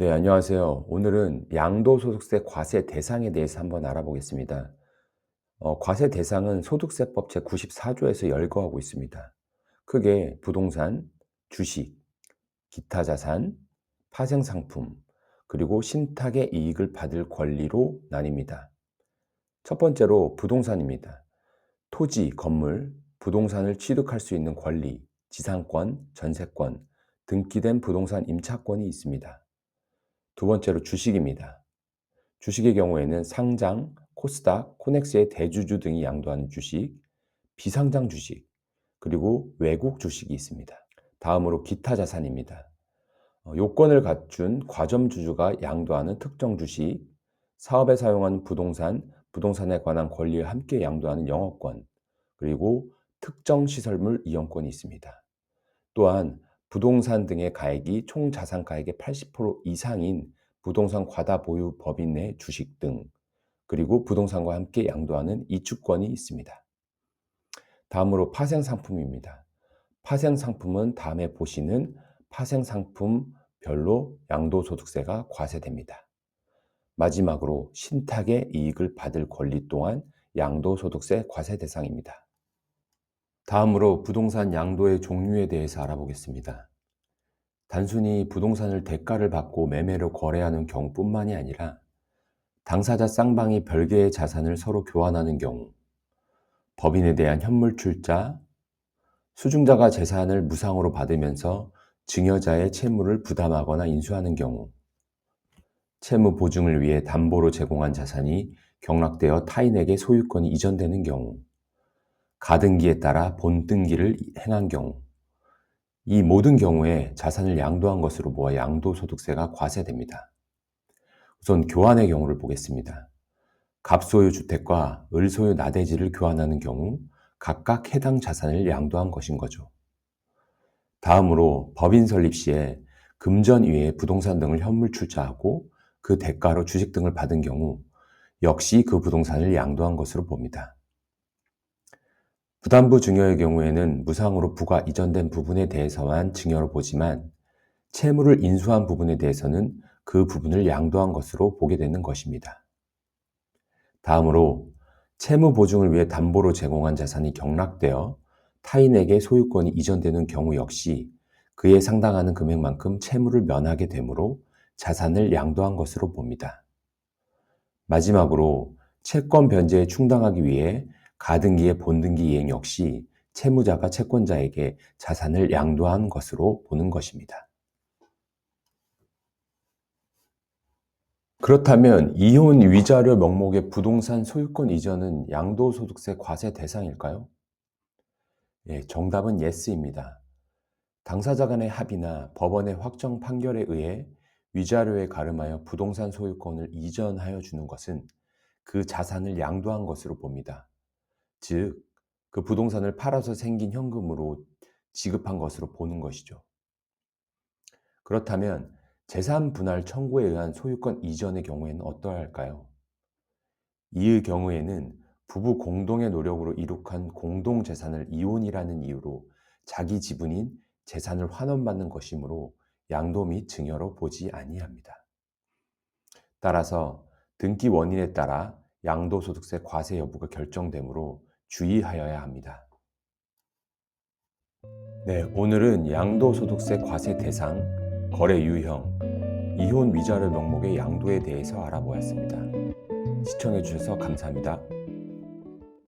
네, 안녕하세요. 오늘은 양도소득세 과세 대상에 대해서 한번 알아보겠습니다. 과세 대상은 소득세법 제94조에서 열거하고 있습니다. 크게 부동산, 주식, 기타 자산, 파생상품, 그리고 신탁의 이익을 받을 권리로 나뉩니다. 첫 번째로 부동산입니다. 토지, 건물, 부동산을 취득할 수 있는 권리, 지상권, 전세권, 등기된 부동산 임차권이 있습니다. 두 번째로 주식입니다. 주식의 경우에는 상장, 코스닥, 코넥스의 대주주 등이 양도하는 주식, 비상장 주식, 그리고 외국 주식이 있습니다. 다음으로 기타 자산입니다. 요건을 갖춘 과점주주가 양도하는 특정 주식, 사업에 사용하는 부동산, 부동산에 관한 권리를 함께 양도하는 영업권, 그리고 특정 시설물 이용권이 있습니다. 또한 부동산 등의 가액이 총 자산가액의 80% 이상인 부동산 과다 보유 법인 내 주식 등, 그리고 부동산과 함께 양도하는 이주권이 있습니다. 다음으로 파생상품입니다. 파생상품은 다음에 보시는 파생상품별로 양도소득세가 과세됩니다. 마지막으로 신탁의 이익을 받을 권리 또한 양도소득세 과세 대상입니다. 다음으로 부동산 양도의 종류에 대해서 알아보겠습니다. 단순히 부동산을 대가를 받고 매매로 거래하는 경우뿐만이 아니라 당사자 쌍방이 별개의 자산을 서로 교환하는 경우, 법인에 대한 현물 출자, 수중자가 재산을 무상으로 받으면서 증여자의 채무를 부담하거나 인수하는 경우, 채무 보증을 위해 담보로 제공한 자산이 경락되어 타인에게 소유권이 이전되는 경우, 가등기에 따라 본등기를 행한 경우, 이 모든 경우에 자산을 양도한 것으로 보아 양도소득세가 과세됩니다. 우선 교환의 경우를 보겠습니다. 갑소유 주택과 을소유 나대지를 교환하는 경우 각각 해당 자산을 양도한 것인 거죠. 다음으로 법인 설립 시에 금전 이외에 부동산 등을 현물 출자하고 그 대가로 주식 등을 받은 경우 역시 그 부동산을 양도한 것으로 봅니다. 부담부 증여의 경우에는 무상으로 부가 이전된 부분에 대해서만 증여로 보지만 채무를 인수한 부분에 대해서는 그 부분을 양도한 것으로 보게 되는 것입니다. 다음으로 채무 보증을 위해 담보로 제공한 자산이 경락되어 타인에게 소유권이 이전되는 경우 역시 그에 상당하는 금액만큼 채무를 면하게 되므로 자산을 양도한 것으로 봅니다. 마지막으로 채권 변제에 충당하기 위해 가등기의 본등기 이행 역시 채무자가 채권자에게 자산을 양도한 것으로 보는 것입니다. 그렇다면 이혼 위자료 명목의 부동산 소유권 이전은 양도소득세 과세 대상일까요? 예, 정답은 예스입니다. 당사자 간의 합의나 법원의 확정 판결에 의해 위자료에 가름하여 부동산 소유권을 이전하여 주는 것은 그 자산을 양도한 것으로 봅니다. 즉, 그 부동산을 팔아서 생긴 현금으로 지급한 것으로 보는 것이죠. 그렇다면 재산 분할 청구에 의한 소유권 이전의 경우에는 어떠할까요? 이의 경우에는 부부 공동의 노력으로 이룩한 공동재산을 이혼이라는 이유로 자기 지분인 재산을 환원받는 것이므로 양도 및 증여로 보지 아니합니다. 따라서 등기 원인에 따라 양도소득세 과세 여부가 결정되므로 주의하여야 합니다. 네, 오늘은 양도소득세 과세 대상, 거래 유형, 이혼 위자료 명목의 양도에 대해서 알아보았습니다. 시청해 주셔서 감사합니다.